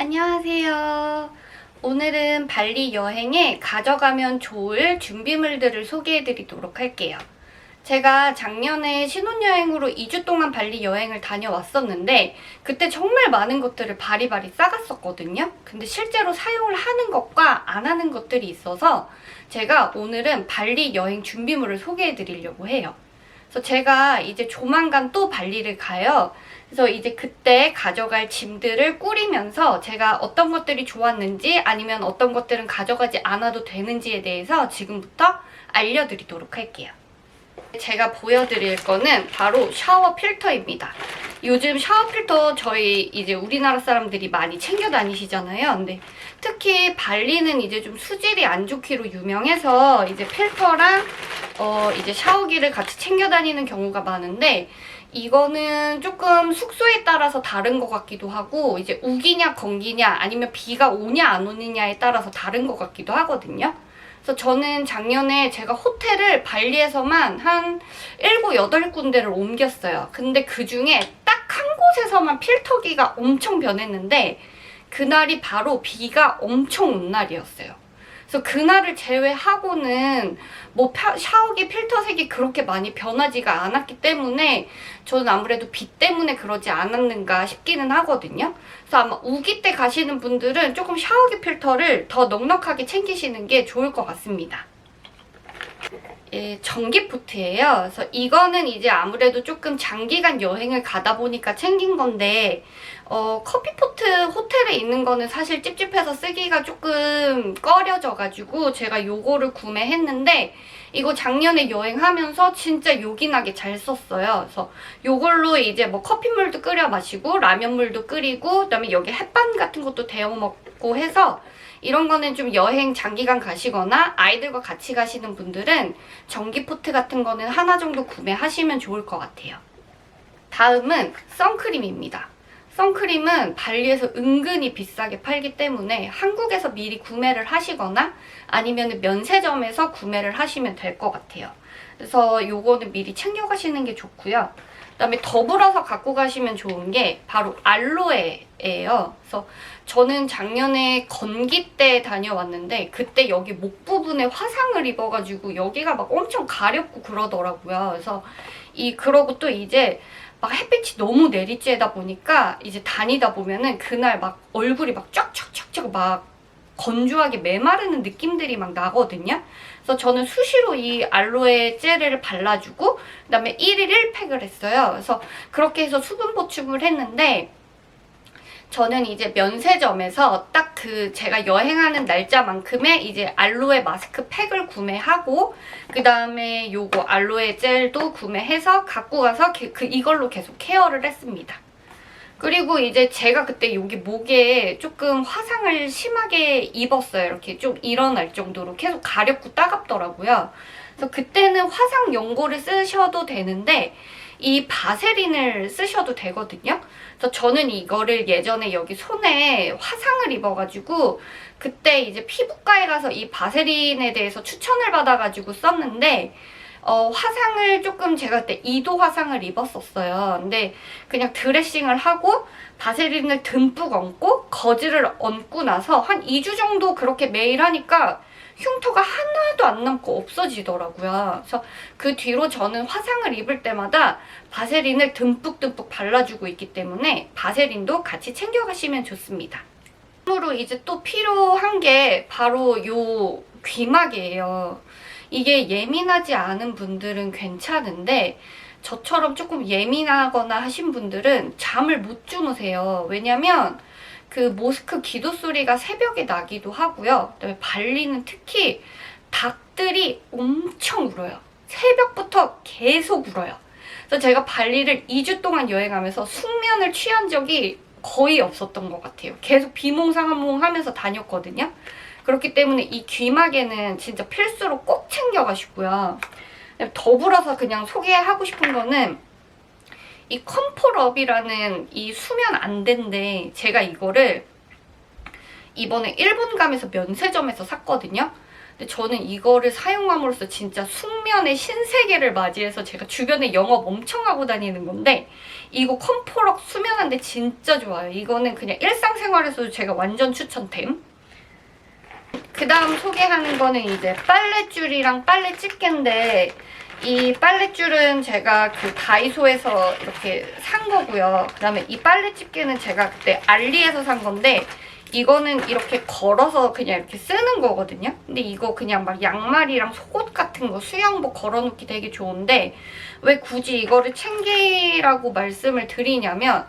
안녕하세요. 오늘은 발리 여행에 가져가면 좋을 준비물들을 소개해드리도록 할게요. 제가 작년에 신혼여행으로 2주 동안 발리 여행을 다녀왔었는데 그때 정말 많은 것들을 바리바리 싸갔었거든요. 근데 실제로 사용을 하는 것과 안 하는 것들이 있어서 제가 오늘은 발리 여행 준비물을 소개해드리려고 해요. 그래서 제가 이제 조만간 또 발리를 가요. 그래서 이제 그때 가져갈 짐들을 꾸리면서 제가 어떤 것들이 좋았는지 아니면 어떤 것들은 가져가지 않아도 되는지에 대해서 지금부터 알려드리도록 할게요. 제가 보여드릴 거는 바로 샤워 필터입니다. 요즘 샤워 필터 저희 이제 우리나라 사람들이 많이 챙겨 다니시잖아요. 근데 특히 발리는 이제 좀 수질이 안 좋기로 유명해서 이제 필터랑 이제 샤워기를 같이 챙겨 다니는 경우가 많은데 이거는 조금 숙소에 따라서 다른 것 같기도 하고 이제 우기냐 건기냐 아니면 비가 오냐 안 오느냐에 따라서 다른 것 같기도 하거든요. 그래서 저는 작년에 제가 호텔을 발리에서만 한 7, 8군데를 옮겼어요. 근데 그 중에 딱 한 곳에서만 필터기가 엄청 변했는데 그날이 바로 비가 엄청 온 날이었어요. 그래서 그날을 제외하고는 뭐 샤워기 필터색이 그렇게 많이 변하지가 않았기 때문에 저는 아무래도 비 때문에 그러지 않았는가 싶기는 하거든요. 그래서 아마 우기 때 가시는 분들은 조금 샤워기 필터를 더 넉넉하게 챙기시는 게 좋을 것 같습니다. 예, 전기포트예요. 그래서 이거는 이제 아무래도 조금 장기간 여행을 가다 보니까 챙긴 건데 커피포트 호텔에 있는 거는 사실 찝찝해서 쓰기가 조금 꺼려져가지고 제가 요거를 구매했는데 이거 작년에 여행하면서 진짜 요긴하게 잘 썼어요. 그래서 요걸로 이제 뭐 커피물도 끓여 마시고 라면물도 끓이고 그다음에 여기 햇반 같은 것도 데워 먹고 해서 이런 거는 좀 여행 장기간 가시거나 아이들과 같이 가시는 분들은 전기포트 같은 거는 하나 정도 구매하시면 좋을 것 같아요. 다음은 선크림입니다. 선크림은 발리에서 은근히 비싸게 팔기 때문에 한국에서 미리 구매를 하시거나 아니면 면세점에서 구매를 하시면 될 것 같아요. 그래서 요거는 미리 챙겨가시는 게 좋고요. 그다음에 더불어서 갖고 가시면 좋은 게 바로 알로에예요. 그래서 저는 작년에 건기 때 다녀왔는데 그때 여기 목 부분에 화상을 입어가지고 여기가 막 엄청 가렵고 그러더라고요. 그래서 그러고 또 이제 막 햇빛이 너무 내리쬐다 보니까 이제 다니다 보면은 그날 막 얼굴이 막 쫙쫙쫙쫙 막 건조하게 메마르는 느낌들이 막 나거든요. 그래서 저는 수시로 이 알로에 젤을 발라주고 그다음에 1일 1팩을 했어요. 그래서 그렇게 해서 수분 보충을 했는데 저는 이제 면세점에서 딱 제가 여행하는 날짜만큼의 이제 알로에 마스크 팩을 구매하고 그 다음에 요거 알로에 젤도 구매해서 갖고 가서 이걸로 계속 케어를 했습니다. 그리고 이제 제가 그때 여기 목에 조금 화상을 심하게 입었어요. 이렇게 좀 일어날 정도로 계속 가렵고 따갑더라고요. 그래서 그때는 화상 연고를 쓰셔도 되는데 이 바세린을 쓰셔도 되거든요. 그래서 저는 이거를 예전에 여기 손에 화상을 입어가지고 그때 이제 피부과에 가서 이 바세린에 대해서 추천을 받아가지고 썼는데 화상을 조금 제가 그때 2도 화상을 입었었어요. 근데 그냥 드레싱을 하고 바세린을 듬뿍 얹고 거즈를 얹고 나서 한 2주 정도 그렇게 매일 하니까 흉터가 하나도 안 남고 없어지더라고요. 그래서 그 뒤로 저는 화상을 입을 때마다 바세린을 듬뿍듬뿍 발라주고 있기 때문에 바세린도 같이 챙겨가시면 좋습니다. 다음으로 이제 또 필요한 게 바로 요 귀마개예요. 이게 예민하지 않은 분들은 괜찮은데 저처럼 조금 예민하거나 하신 분들은 잠을 못 주무세요. 왜냐면 그 모스크 기도 소리가 새벽에 나기도 하고요. 그다음에 발리는 특히 닭들이 엄청 울어요. 새벽부터 계속 울어요. 그래서 제가 발리를 2주 동안 여행하면서 숙면을 취한 적이 거의 없었던 것 같아요. 계속 비몽사몽 하면서 다녔거든요. 그렇기 때문에 이 귀마개는 진짜 필수로 꼭 챙겨가시고요. 더불어서 그냥 소개하고 싶은 거는 이 컴포럽이라는 이 수면 안대인데 제가 이거를 이번에 일본 가면서 면세점에서 샀거든요. 근데 저는 이거를 사용함으로써 진짜 숙면의 신세계를 맞이해서 제가 주변에 영업 엄청 하고 다니는 건데 이거 컴포럭 수면한데 진짜 좋아요. 이거는 그냥 일상생활에서도 제가 완전 추천템. 그 다음 소개하는 거는 이제 빨랫줄이랑 빨래 집게인데 이 빨랫줄은 제가 그 다이소에서 이렇게 산 거고요. 그 다음에 이 빨래 집게는 제가 그때 알리에서 산 건데 이거는 이렇게 걸어서 그냥 이렇게 쓰는 거거든요. 근데 이거 그냥 막 양말이랑 속옷 같은 거 수영복 걸어놓기 되게 좋은데 왜 굳이 이거를 챙기라고 말씀을 드리냐면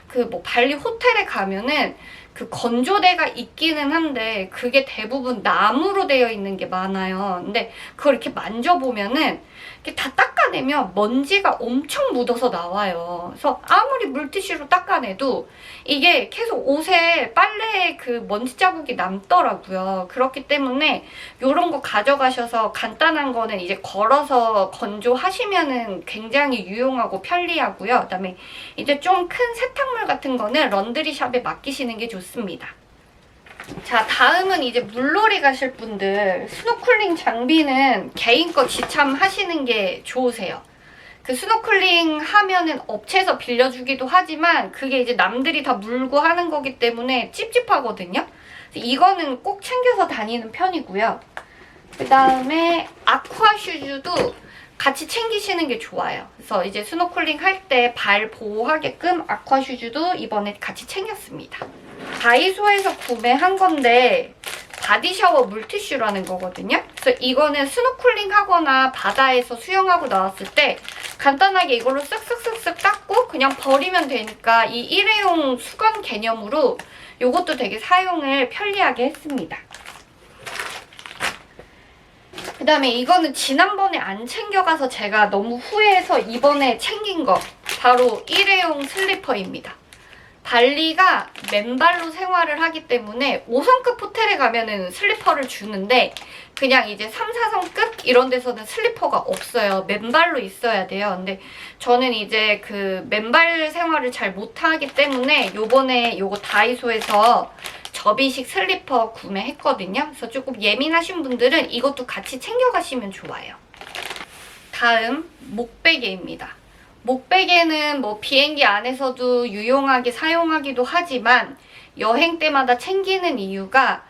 그 뭐 발리 호텔에 가면은 그 건조대가 있기는 한데 그게 대부분 나무로 되어 있는 게 많아요. 근데 그걸 이렇게 만져보면은 이렇게 다 닦아내면 먼지가 엄청 묻어서 나와요. 그래서 아무리 물티슈로 닦아내도 이게 계속 옷에 빨래에 그 먼지 자국이 남더라고요. 그렇기 때문에 이런 거 가져가셔서 간단한 거는 이제 걸어서 건조하시면은 굉장히 유용하고 편리하고요. 그다음에 이제 좀 큰 세탁물 같은 거는 런드리샵에 맡기시는 게 좋습니다. 자, 다음은 이제 물놀이 가실 분들 스노클링 장비는 개인 거 지참하시는 게 좋으세요. 그 스노클링 하면은 업체에서 빌려주기도 하지만 그게 이제 남들이 다 물고 하는 거기 때문에 찝찝하거든요. 이거는 꼭 챙겨서 다니는 편이고요. 그 다음에 아쿠아 슈즈도 같이 챙기시는 게 좋아요. 그래서 이제 스노클링 할 때 발 보호하게끔 아쿠아 슈즈도 이번에 같이 챙겼습니다. 다이소에서 구매한 건데 바디샤워 물티슈라는 거거든요. 그래서 이거는 스노클링 하거나 바다에서 수영하고 나왔을 때 간단하게 이걸로 쓱쓱쓱쓱 닦고 그냥 버리면 되니까 이 일회용 수건 개념으로 이것도 되게 사용을 편리하게 했습니다. 그 다음에 이거는 지난번에 안 챙겨가서 제가 너무 후회해서 이번에 챙긴 거 바로 일회용 슬리퍼입니다. 발리가 맨발로 생활을 하기 때문에 5성급 호텔에 가면은 슬리퍼를 주는데 그냥 이제 3, 4성급 이런 데서는 슬리퍼가 없어요. 맨발로 있어야 돼요. 근데 저는 이제 그 맨발 생활을 잘 못하기 때문에 요번에 요거 다이소에서 접이식 슬리퍼 구매했거든요. 그래서 조금 예민하신 분들은 이것도 같이 챙겨가시면 좋아요. 다음 목베개입니다. 목베개는 뭐 비행기 안에서도 유용하게 사용하기도 하지만 여행 때마다 챙기는 이유가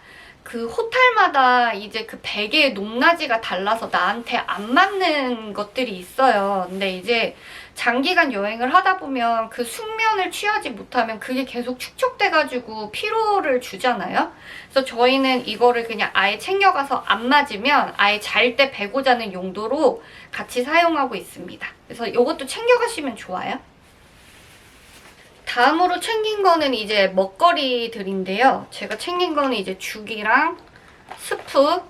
그 호텔마다 이제 그 베개의 높낮이가 달라서 나한테 안 맞는 것들이 있어요. 근데 이제 장기간 여행을 하다 보면 그 숙면을 취하지 못하면 그게 계속 축적돼가지고 피로를 주잖아요. 그래서 저희는 이거를 그냥 아예 챙겨가서 안 맞으면 아예 잘 때 베고 자는 용도로 같이 사용하고 있습니다. 그래서 이것도 챙겨가시면 좋아요. 다음으로 챙긴 거는 이제 먹거리들인데요. 제가 챙긴 거는 이제 죽이랑 스프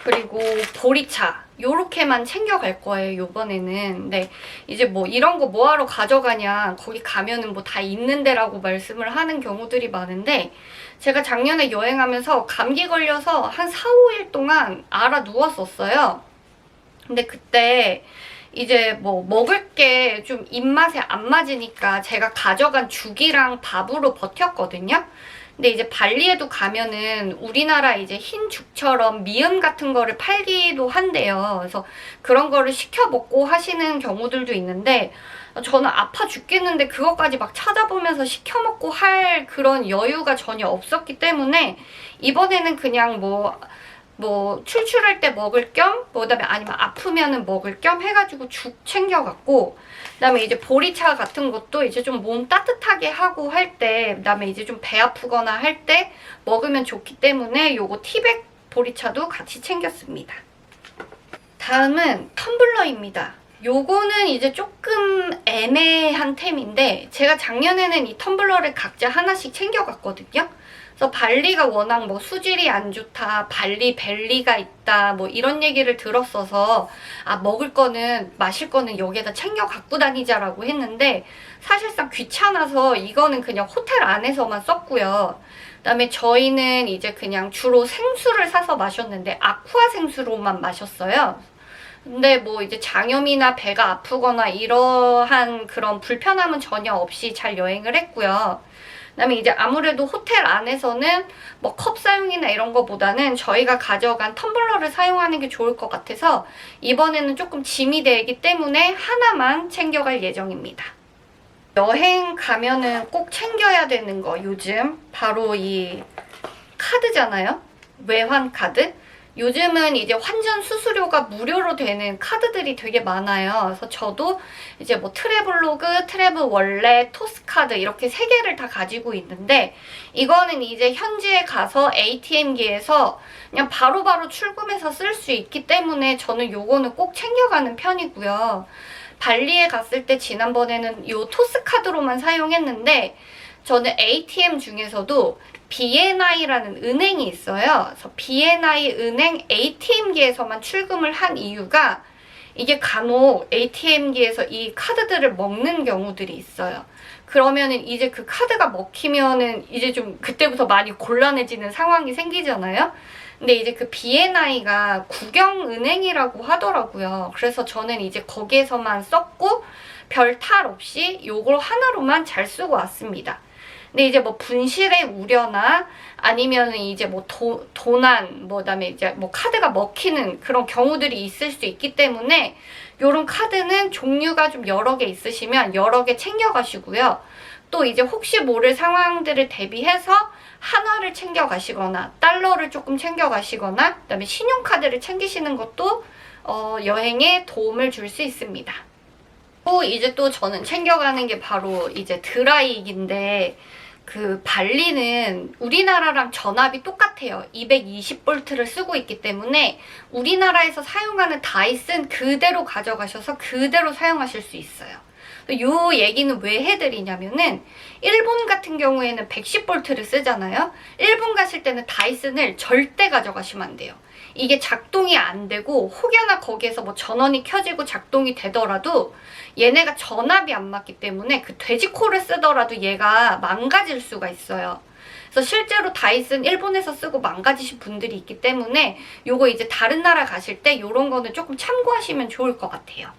그리고 보리차 요렇게만 챙겨갈 거예요, 요번에는. 근데 이제 뭐 이런 거 뭐하러 가져가냐, 거기 가면은 뭐 다 있는 데라고 말씀을 하는 경우들이 많은데 제가 작년에 여행하면서 감기 걸려서 한 4, 5일 동안 알아 누웠었어요. 근데 그때 이제 뭐 먹을 게 좀 입맛에 안 맞으니까 제가 가져간 죽이랑 밥으로 버텼거든요. 근데 이제 발리에도 가면은 우리나라 이제 흰 죽처럼 미음 같은 거를 팔기도 한대요. 그래서 그런 거를 시켜 먹고 하시는 경우들도 있는데 저는 아파 죽겠는데 그것까지 막 찾아보면서 시켜 먹고 할 그런 여유가 전혀 없었기 때문에 이번에는 그냥 뭐 출출할 때 먹을 겸 그다음에 아니면 아프면은 먹을 겸 해가지고 죽 챙겨갔고 그다음에 이제 보리차 같은 것도 이제 좀 몸 따뜻하게 하고 할 때 그다음에 이제 좀 배 아프거나 할 때 먹으면 좋기 때문에 요거 티백 보리차도 같이 챙겼습니다. 다음은 텀블러입니다. 요거는 이제 조금 애매한 템인데 제가 작년에는 이 텀블러를 각자 하나씩 챙겨갔거든요. 그래서 발리가 워낙 뭐 수질이 안 좋다, 발리 벨리가 있다, 뭐 이런 얘기를 들었어서 아 먹을 거는 마실 거는 여기에다 챙겨 갖고 다니자라고 했는데 사실상 귀찮아서 이거는 그냥 호텔 안에서만 썼고요. 그다음에 저희는 이제 그냥 주로 생수를 사서 마셨는데 아쿠아 생수로만 마셨어요. 근데 뭐 이제 장염이나 배가 아프거나 이러한 그런 불편함은 전혀 없이 잘 여행을 했고요. 그다음에 이제 아무래도 호텔 안에서는 뭐 컵 사용이나 이런 거보다는 저희가 가져간 텀블러를 사용하는 게 좋을 것 같아서 이번에는 조금 짐이 되기 때문에 하나만 챙겨갈 예정입니다. 여행 가면은 꼭 챙겨야 되는 거 요즘 바로 이 카드잖아요. 외환 카드. 요즘은 이제 환전 수수료가 무료로 되는 카드들이 되게 많아요. 그래서 저도 이제 뭐 트래블로그, 트래블 월렛, 토스카드 이렇게 3개를 다 가지고 있는데 이거는 이제 현지에 가서 ATM기에서 그냥 바로바로 출금해서 쓸 수 있기 때문에 저는 요거는 꼭 챙겨가는 편이고요. 발리에 갔을 때 지난번에는 요 토스카드로만 사용했는데 저는 ATM 중에서도 BNI라는 은행이 있어요. 그래서 BNI 은행 ATM기에서만 출금을 한 이유가 이게 간혹 ATM기에서 이 카드들을 먹는 경우들이 있어요. 그러면은 이제 그 카드가 먹히면은 이제 좀 그때부터 많이 곤란해지는 상황이 생기잖아요. 근데 이제 그 BNI가 국영은행이라고 하더라고요. 그래서 저는 이제 거기에서만 썼고 별 탈 없이 요걸 하나로만 잘 쓰고 왔습니다. 근데 이제 뭐 분실의 우려나 아니면은 이제 뭐 도난, 뭐 그다음에 이제 뭐 카드가 먹히는 그런 경우들이 있을 수 있기 때문에 요런 카드는 종류가 좀 여러 개 있으시면 여러 개 챙겨가시고요. 또 이제 혹시 모를 상황들을 대비해서 한화를 챙겨가시거나 달러를 조금 챙겨가시거나 그다음에 신용카드를 챙기시는 것도 여행에 도움을 줄 수 있습니다. 또 이제 또 저는 챙겨가는 게 바로 이제 드라이기인데 그 발리는 우리나라랑 전압이 똑같아요. 220V를 쓰고 있기 때문에 우리나라에서 사용하는 다이슨 그대로 가져가셔서 그대로 사용하실 수 있어요. 요 얘기는 왜 해드리냐면은 일본 같은 경우에는 110V를 쓰잖아요. 일본 가실 때는 다이슨을 절대 가져가시면 안 돼요. 이게 작동이 안 되고 혹여나 거기에서 뭐 전원이 켜지고 작동이 되더라도 얘네가 전압이 안 맞기 때문에 그 돼지코를 쓰더라도 얘가 망가질 수가 있어요. 그래서 실제로 다이슨 일본에서 쓰고 망가지신 분들이 있기 때문에 요거 이제 다른 나라 가실 때 요런 거는 조금 참고하시면 좋을 것 같아요.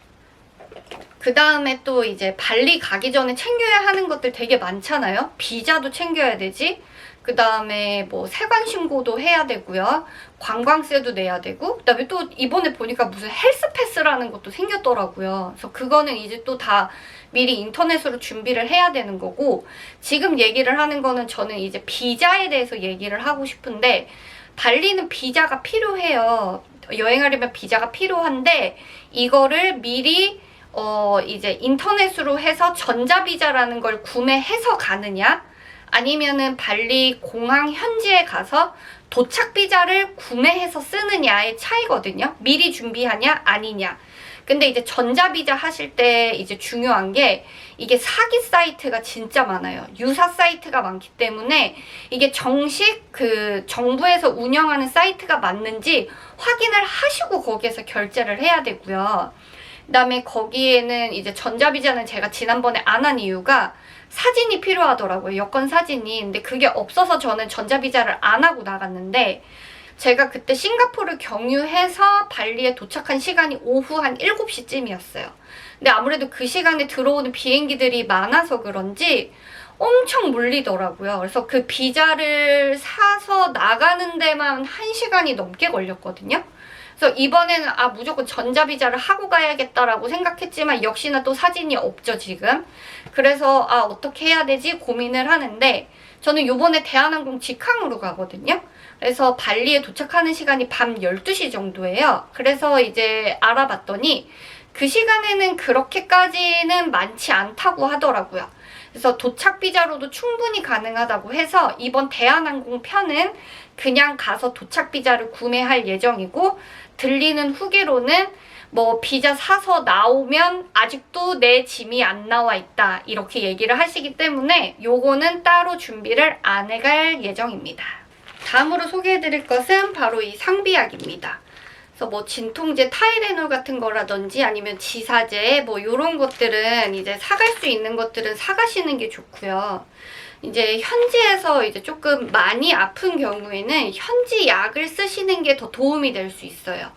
그 다음에 또 이제 발리 가기 전에 챙겨야 하는 것들 되게 많잖아요. 비자도 챙겨야 되지. 그 다음에 뭐 세관 신고도 해야 되고요. 관광세도 내야 되고 그 다음에 또 이번에 보니까 무슨 헬스패스라는 것도 생겼더라고요. 그래서 그거는 이제 또 다 미리 인터넷으로 준비를 해야 되는 거고 지금 얘기를 하는 거는 저는 이제 비자에 대해서 얘기를 하고 싶은데 발리는 비자가 필요해요. 여행하려면 비자가 필요한데 이거를 미리 이제 인터넷으로 해서 전자비자라는 걸 구매해서 가느냐 아니면은 발리 공항 현지에 가서 도착 비자를 구매해서 쓰느냐의 차이거든요. 미리 준비하냐 아니냐. 근데 이제 전자비자 하실 때 이제 중요한 게 이게 사기 사이트가 진짜 많아요. 유사 사이트가 많기 때문에 이게 정식 그 정부에서 운영하는 사이트가 맞는지 확인을 하시고 거기에서 결제를 해야 되고요. 그다음에 거기에는 이제 전자비자는 제가 지난번에 안 한 이유가 사진이 필요하더라고요. 여권 사진이. 근데 그게 없어서 저는 전자비자를 안 하고 나갔는데 제가 그때 싱가포르를 경유해서 발리에 도착한 시간이 오후 한 7시쯤이었어요. 근데 아무래도 그 시간에 들어오는 비행기들이 많아서 그런지 엄청 몰리더라고요. 그래서 그 비자를 사서 나가는 데만 1시간이 넘게 걸렸거든요. 그래서 이번에는 무조건 전자비자를 하고 가야겠다라고 생각했지만 역시나 또 사진이 없죠 지금. 그래서 어떻게 해야 되지 고민을 하는데 저는 요번에 대한항공 직항으로 가거든요. 그래서 발리에 도착하는 시간이 밤 12시 정도예요. 그래서 이제 알아봤더니 그 시간에는 그렇게까지는 많지 않다고 하더라고요. 그래서 도착 비자로도 충분히 가능하다고 해서 이번 대한항공 편은 그냥 가서 도착 비자를 구매할 예정이고 들리는 후기로는 뭐 비자 사서 나오면 아직도 내 짐이 안 나와 있다 이렇게 얘기를 하시기 때문에 요거는 따로 준비를 안 해갈 예정입니다. 다음으로 소개해드릴 것은 바로 이 상비약입니다. 그래서 뭐 진통제 타이레놀 같은 거라든지 아니면 지사제 뭐 요런 것들은 이제 사갈 수 있는 것들은 사가시는 게 좋고요. 이제 현지에서 이제 조금 많이 아픈 경우에는 현지 약을 쓰시는 게 더 도움이 될 수 있어요.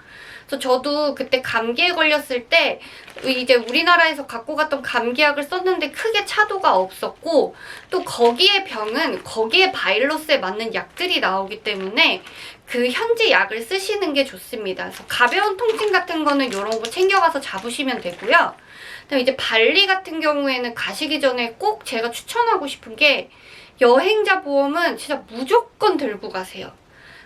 그래서 저도 그때 감기에 걸렸을 때 이제 우리나라에서 갖고 갔던 감기약을 썼는데 크게 차도가 없었고, 또 거기에 병은 거기에 바이러스에 맞는 약들이 나오기 때문에 그 현지 약을 쓰시는 게 좋습니다. 그래서 가벼운 통증 같은 거는 이런 거 챙겨가서 잡으시면 되고요. 그다음에 이제 발리 같은 경우에는 가시기 전에 꼭 제가 추천하고 싶은 게, 여행자 보험은 진짜 무조건 들고 가세요.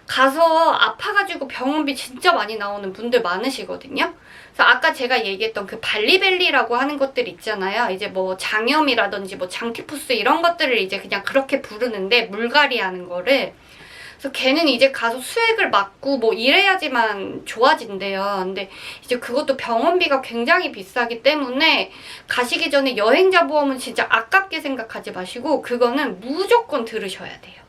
가서 아파가지고 병원비 진짜 많이 나오는 분들 많으시거든요. 그래서 아까 제가 얘기했던 그 발리벨리라고 하는 것들 있잖아요. 이제 뭐 장염이라든지 뭐 장티푸스 이런 것들을 이제 그냥 그렇게 부르는데, 물갈이 하는 거를. 그래서 걔는 이제 가서 수액을 맞고 뭐 이래야지만 좋아진대요. 근데 이제 그것도 병원비가 굉장히 비싸기 때문에 가시기 전에 여행자 보험은 진짜 아깝게 생각하지 마시고 그거는 무조건 들으셔야 돼요.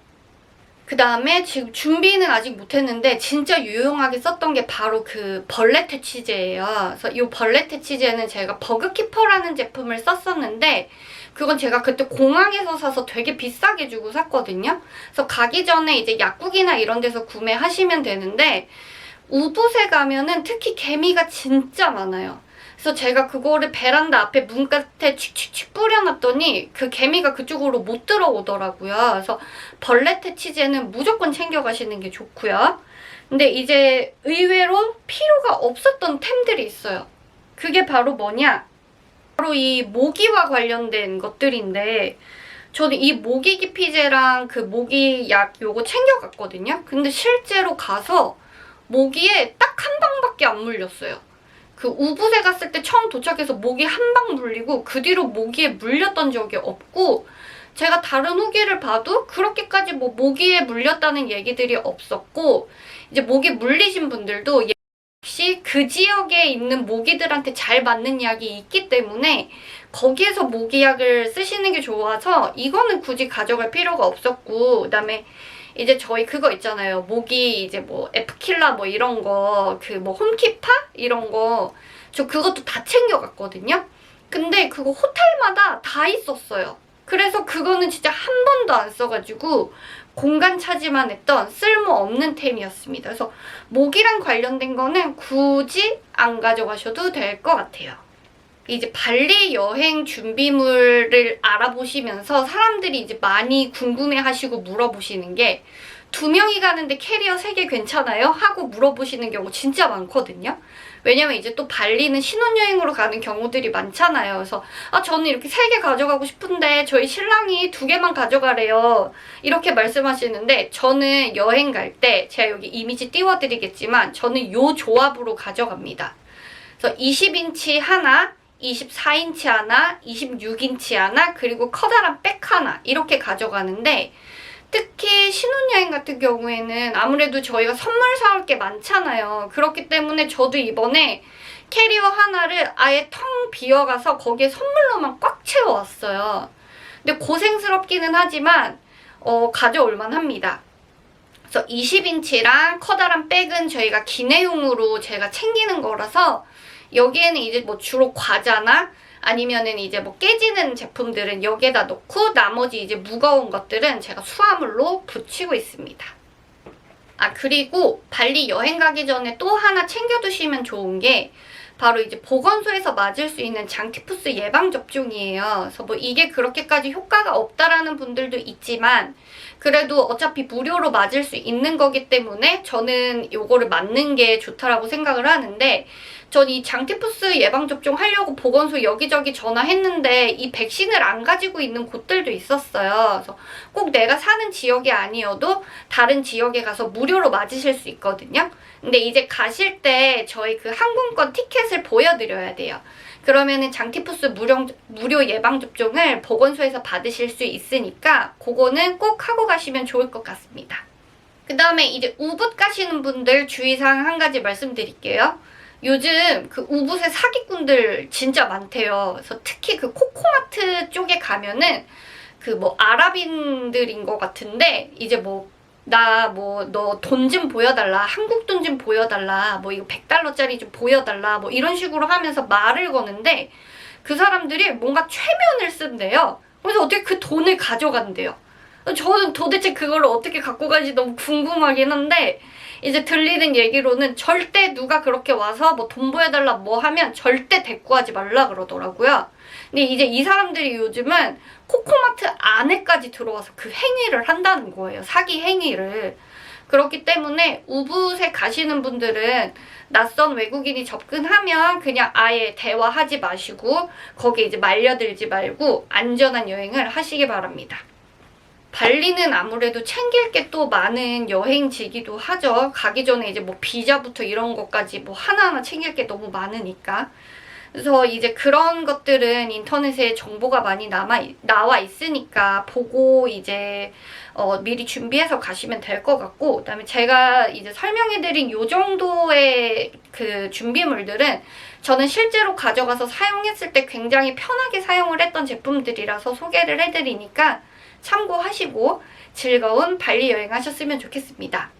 그 다음에 지금 준비는 아직 못했는데 진짜 유용하게 썼던 게 바로 그 벌레 퇴치제예요. 그래서 이 벌레 퇴치제는 제가 버그키퍼라는 제품을 썼었는데, 그건 제가 그때 공항에서 사서 되게 비싸게 주고 샀거든요. 그래서 가기 전에 이제 약국이나 이런 데서 구매하시면 되는데, 우붓에 가면은 특히 개미가 진짜 많아요. 그래서 제가 그거를 베란다 앞에 문깥에 칙칙칙 뿌려놨더니 그 개미가 그쪽으로 못 들어오더라고요. 그래서 벌레 퇴치제는 무조건 챙겨가시는 게 좋고요. 근데 이제 의외로 필요가 없었던 템들이 있어요. 그게 바로 뭐냐? 바로 이 모기와 관련된 것들인데, 저는 이 모기 기피제랑 그 모기약 요거 챙겨갔거든요. 근데 실제로 가서 모기에 딱 한 방밖에 안 물렸어요. 그 우붓에 갔을 때 처음 도착해서 모기 한 방 물리고 그 뒤로 모기에 물렸던 적이 없고, 제가 다른 후기를 봐도 그렇게까지 뭐 모기에 물렸다는 얘기들이 없었고, 이제 모기 물리신 분들도 역시 그 지역에 있는 모기들한테 잘 맞는 약이 있기 때문에 거기에서 모기약을 쓰시는 게 좋아서 이거는 굳이 가져갈 필요가 없었고, 그다음에 이제 저희 그거 있잖아요. 모기 이제 뭐 에프킬라 뭐 이런 거, 그 뭐 홈키파 이런 거, 저 그것도 다 챙겨갔거든요. 근데 그거 호텔마다 다 있었어요. 그래서 그거는 진짜 한 번도 안 써가지고 공간 차지만 했던 쓸모없는 템이었습니다. 그래서 모기랑 관련된 거는 굳이 안 가져가셔도 될 것 같아요. 이제 발리 여행 준비물을 알아보시면서 사람들이 이제 많이 궁금해하시고 물어보시는 게, 2명이 가는데 캐리어 3개 괜찮아요? 하고 물어보시는 경우 진짜 많거든요. 왜냐면 이제 또 발리는 신혼여행으로 가는 경우들이 많잖아요. 그래서 저는 이렇게 3개 가져가고 싶은데 저희 신랑이 2개만 가져가래요. 이렇게 말씀하시는데, 저는 여행 갈 때 제가 여기 이미지 띄워드리겠지만 저는 요 조합으로 가져갑니다. 그래서 20인치 하나, 24인치 하나, 26인치 하나, 그리고 커다란 백 하나 이렇게 가져가는데, 특히 신혼여행 같은 경우에는 아무래도 저희가 선물 사올 게 많잖아요. 그렇기 때문에 저도 이번에 캐리어 하나를 아예 텅 비워가서 거기에 선물로만 꽉 채워왔어요. 근데 고생스럽기는 하지만 가져올 만합니다. 그래서 20인치랑 커다란 백은 저희가 기내용으로 제가 챙기는 거라서, 여기에는 이제 뭐 주로 과자나 아니면은 이제 뭐 깨지는 제품들은 여기에다 놓고, 나머지 이제 무거운 것들은 제가 수화물로 붙이고 있습니다. 그리고 발리 여행 가기 전에 또 하나 챙겨두시면 좋은 게 바로 이제 보건소에서 맞을 수 있는 장티푸스 예방접종이에요. 그래서 뭐 이게 그렇게까지 효과가 없다라는 분들도 있지만, 그래도 어차피 무료로 맞을 수 있는 거기 때문에 저는 요거를 맞는 게 좋다라고 생각을 하는데, 전 이 장티푸스 예방접종 하려고 보건소 여기저기 전화했는데 이 백신을 안 가지고 있는 곳들도 있었어요. 그래서 꼭 내가 사는 지역이 아니어도 다른 지역에 가서 무료로 맞으실 수 있거든요. 근데 이제 가실 때 저희 그 항공권 티켓을 보여드려야 돼요. 그러면은 장티푸스 무료 예방접종을 보건소에서 받으실 수 있으니까 그거는 꼭 하고 가시면 좋을 것 같습니다. 그 다음에 이제 우붓 가시는 분들 주의사항 한 가지 말씀드릴게요. 요즘 그 우붓의 사기꾼들 진짜 많대요. 그래서 특히 그 코코마트 쪽에 가면은 그 뭐 아랍인들인 것 같은데, 이제 뭐 너 돈 좀 보여달라, 한국 돈 좀 보여달라, 뭐 이거 100달러짜리 좀 보여달라, 뭐 이런 식으로 하면서 말을 거는데, 그 사람들이 뭔가 최면을 쓴대요. 그래서 어떻게 그 돈을 가져간대요. 저는 도대체 그걸 어떻게 갖고 가는지 너무 궁금하긴 한데, 이제 들리는 얘기로는 절대 누가 그렇게 와서 뭐 돈 보여달라 뭐 하면 절대 대꾸하지 말라 그러더라고요. 근데 이제 이 사람들이 요즘은 코코마트 안에까지 들어와서 그 행위를 한다는 거예요. 사기 행위를. 그렇기 때문에 우붓에 가시는 분들은 낯선 외국인이 접근하면 그냥 아예 대화하지 마시고 거기에 이제 말려들지 말고 안전한 여행을 하시기 바랍니다. 발리는 아무래도 챙길 게 또 많은 여행지기도 하죠. 가기 전에 이제 뭐 비자부터 이런 것까지 뭐 하나하나 챙길 게 너무 많으니까. 그래서 이제 그런 것들은 인터넷에 정보가 많이 나와 있으니까 보고 이제 미리 준비해서 가시면 될 것 같고, 그다음에 제가 이제 설명해드린 요 정도의 그 준비물들은 저는 실제로 가져가서 사용했을 때 굉장히 편하게 사용을 했던 제품들이라서 소개를 해드리니까 참고하시고 즐거운 발리 여행 하셨으면 좋겠습니다.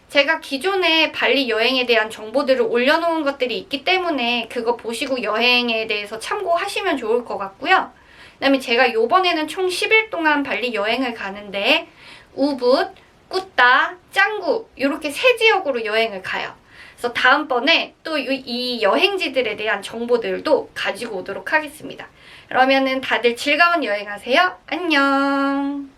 제가 기존에 발리 여행에 대한 정보들을 올려놓은 것들이 있기 때문에 그거 보시고 여행에 대해서 참고하시면 좋을 것 같고요. 그 다음에 제가 요번에는 총 10일 동안 발리 여행을 가는데 우붓, 꾸따, 짱구 이렇게 세 지역으로 여행을 가요. 그래서 다음번에 또 이 여행지들에 대한 정보들도 가지고 오도록 하겠습니다. 그러면은 다들 즐거운 여행 하세요. 안녕.